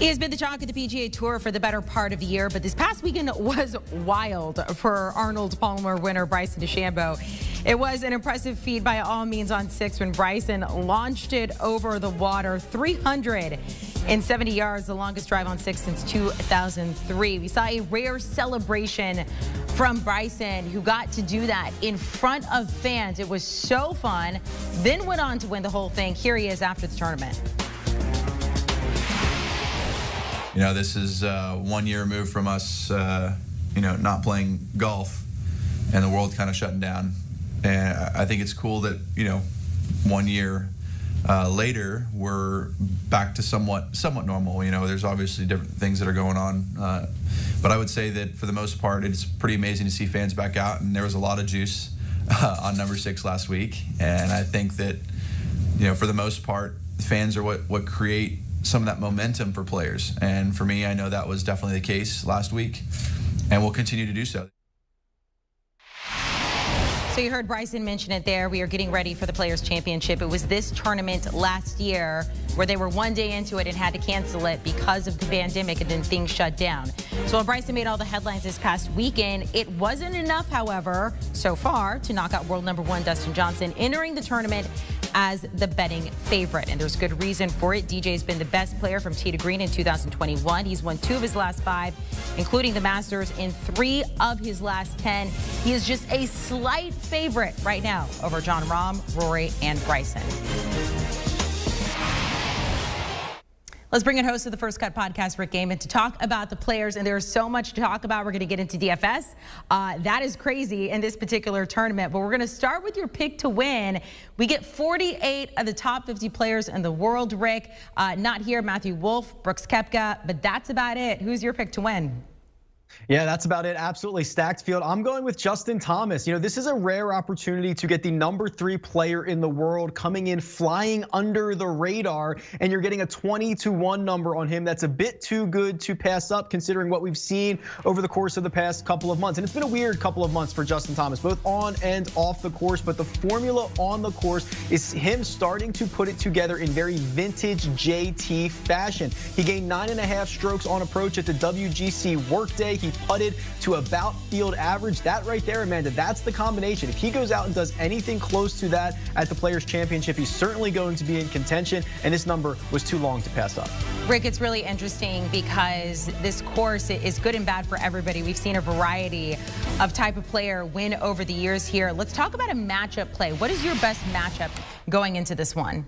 He has been the talk of the PGA Tour for the better part of a year, but this past weekend was wild for Arnold Palmer winner Bryson DeChambeau. It was an impressive feat by all means on 6 when Bryson launched it over the water, 370 yards, the longest drive on 6 since 2003. We saw a rare celebration from Bryson, who got to do that in front of fans. It was so fun, then went on to win the whole thing. Here he is after the tournament. You know, this is 1 year removed from us, not playing golf and the world kind of shutting down. And I think it's cool that, 1 year later, we're back to somewhat normal. There's obviously different things that are going on. But I would say that for the most part, it's pretty amazing to see fans back out. And there was a lot of juice on number 6 last week. And I think that, for the most part, fans are what create some of that momentum for players. And for me, I know that was definitely the case last week and will continue to do so. So you heard Bryson mention it there. We are getting ready for the Players' Championship. It was this tournament last year where they were 1 day into it and had to cancel it because of the pandemic, and then things shut down. So while Bryson made all the headlines this past weekend, it wasn't enough, however, so far, to knock out world #1 Dustin Johnson, entering the tournament as the betting favorite. And there's good reason for it. DJ's been the best player from tee to green in 2021. He's won 2 of his last 5, including the Masters, in 3 of his last 10. He is just a slight favorite right now over Jon Rahm, Rory, and Bryson. Let's bring in host of the First Cut podcast, Rick Gehman, to talk about the players. And there's so much to talk about. We're going to get into DFS. That is crazy in this particular tournament. But we're going to start with your pick to win. We get 48 of the top 50 players in the world, Rick. Not here, Matthew Wolff, Brooks Koepka, but that's about it. Who's your pick to win? Yeah, that's about it. Absolutely stacked field. I'm going with Justin Thomas. This is a rare opportunity to get the number 3 player in the world coming in flying under the radar, and you're getting a 20-1 number on him. That's a bit too good to pass up considering what we've seen over the course of the past couple of months. And it's been a weird couple of months for Justin Thomas, both on and off the course, but the formula on the course is him starting to put it together in very vintage JT fashion. He gained 9.5 strokes on approach at the WGC workday. He putted to about field average. That right there, Amanda, that's the combination. If he goes out and does anything close to that at the Players' Championship, he's certainly going to be in contention, and this number was too long to pass up. Rick, it's really interesting because this course is good and bad for everybody. We've seen a variety of type of player win over the years here. Let's talk about a matchup play. What is your best matchup going into this one?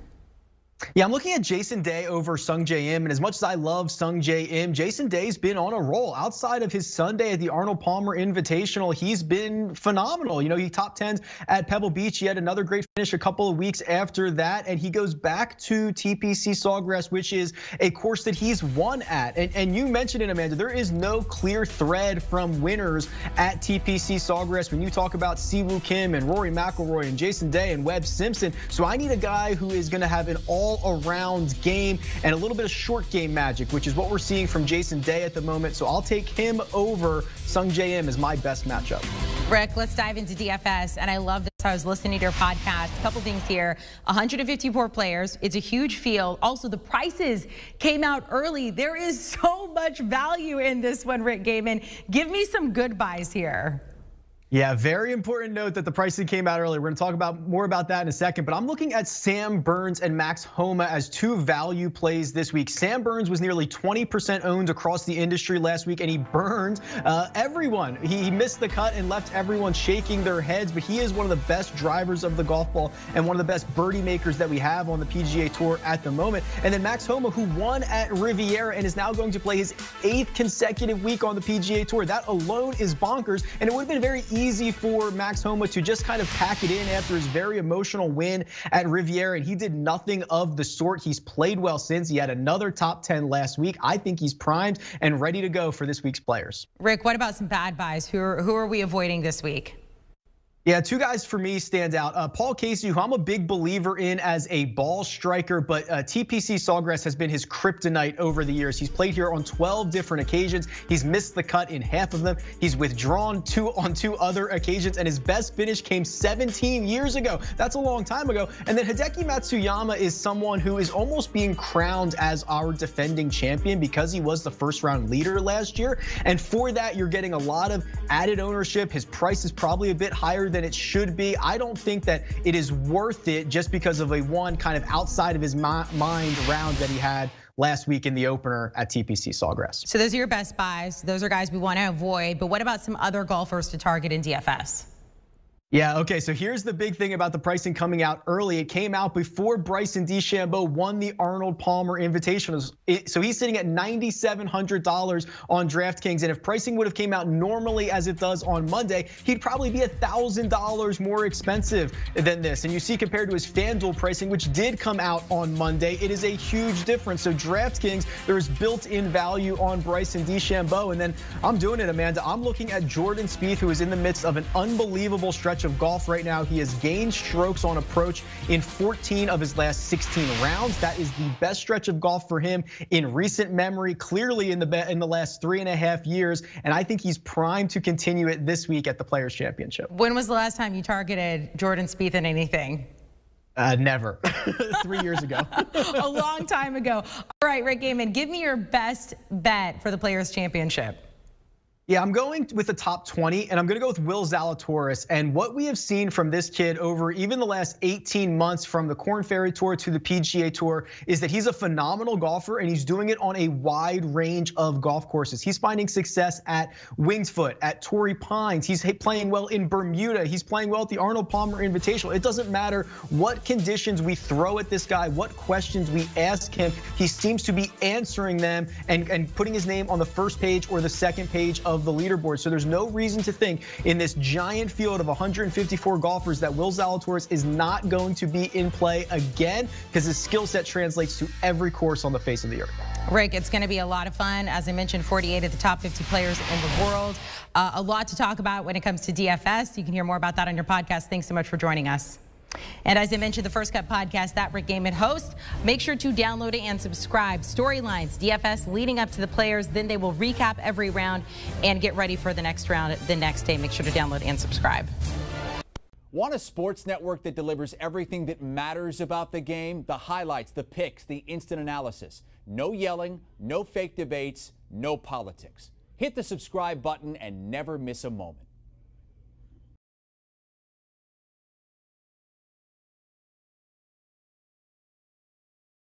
Yeah, I'm looking at Jason Day over Sungjae Im, and as much as I love Sungjae Im, Jason Day's been on a roll. Outside of his Sunday at the Arnold Palmer Invitational, he's been phenomenal. He top 10s at Pebble Beach. He had another great finish a couple of weeks after that, and he goes back to TPC Sawgrass, which is a course that he's won at. And you mentioned it, Amanda, there is no clear thread from winners at TPC Sawgrass when you talk about Siwoo Kim and Rory McIlroy and Jason Day and Webb Simpson. So I need a guy who is going to have an all-around game and a little bit of short game magic, which is what we're seeing from Jason Day at the moment. So I'll take him over Sungjae Im as my best matchup. Rick, let's dive into DFS. And I love this. I was listening to your podcast. A couple things here. 154 players. It's a huge field. Also, the prices came out early. There is so much value in this one, Rick Gehman. Give me some good buys here. Yeah, very important note that the pricing came out earlier. We're going to talk more about that in a second, but I'm looking at Sam Burns and Max Homa as 2 value plays this week. Sam Burns was nearly 20% owned across the industry last week, and he burned everyone. He missed the cut and left everyone shaking their heads, but he is one of the best drivers of the golf ball and one of the best birdie makers that we have on the PGA Tour at the moment. And then Max Homa, who won at Riviera and is now going to play his 8th consecutive week on the PGA Tour. That alone is bonkers, and it would have been very easy for Max Homa to just kind of pack it in after his very emotional win at Riviera, and he did nothing of the sort. He's played well since. He had another top 10 last week. I think he's primed and ready to go for this week's players. Rick, what about some bad buys? Who are we avoiding this week? Yeah, two guys for me stand out. Paul Casey, who I'm a big believer in as a ball striker, but TPC Sawgrass has been his kryptonite over the years. He's played here on 12 different occasions. He's missed the cut in half of them. He's withdrawn on two other occasions, and his best finish came 17 years ago. That's a long time ago. And then Hideki Matsuyama is someone who is almost being crowned as our defending champion because he was the first-round leader last year. And for that, you're getting a lot of added ownership. His price is probably a bit higher than it should be. I don't think that it is worth it just because of a one kind of outside of his mind round that he had last week in the opener at TPC Sawgrass. So those are your best buys. Those are guys we want to avoid. But what about some other golfers to target in DFS? Yeah, okay, so here's the big thing about the pricing coming out early. It came out before Bryson DeChambeau won the Arnold Palmer Invitational. So he's sitting at $9,700 on DraftKings. And if pricing would have came out normally as it does on Monday, he'd probably be $1,000 more expensive than this. And you see compared to his FanDuel pricing, which did come out on Monday, it is a huge difference. So DraftKings, there is built-in value on Bryson DeChambeau. And then I'm doing it, Amanda. I'm looking at Jordan Spieth, who is in the midst of an unbelievable stretch of golf right now. He has gained strokes on approach in 14 of his last 16 rounds. That is the best stretch of golf for him in recent memory, clearly in the last 3.5 years. And I think he's primed to continue it this week at the Players Championship. When was the last time you targeted Jordan Spieth in anything? Never. 3 years ago. A long time ago. All right, Rick Gehman, give me your best bet for the Players Championship. Yeah, I'm going with the top 20, and I'm going to go with Will Zalatoris. And what we have seen from this kid over even the last 18 months from the Korn Ferry Tour to the PGA Tour is that he's a phenomenal golfer, and he's doing it on a wide range of golf courses. He's finding success at Winged Foot, at Torrey Pines. He's playing well in Bermuda. He's playing well at the Arnold Palmer Invitational. It doesn't matter what conditions we throw at this guy, what questions we ask him. He seems to be answering them and putting his name on the first page or the second page of the leaderboard. So there's no reason to think in this giant field of 154 golfers that Will Zalatoris is not going to be in play again, because his skill set translates to every course on the face of the earth. Rick, it's going to be a lot of fun. As I mentioned, 48 of the top 50 players in the world. A lot to talk about when it comes to DFS. You can hear more about that on your podcast. Thanks so much for joining us. And as I mentioned, the First Cut podcast that Rick Gehman hosts, make sure to download it and subscribe. Storylines, DFS leading up to the players, then they will recap every round and get ready for the next round the next day. Make sure to download and subscribe. Want a sports network that delivers everything that matters about the game? The highlights, the picks, the instant analysis. No yelling, no fake debates, no politics. Hit the subscribe button and never miss a moment.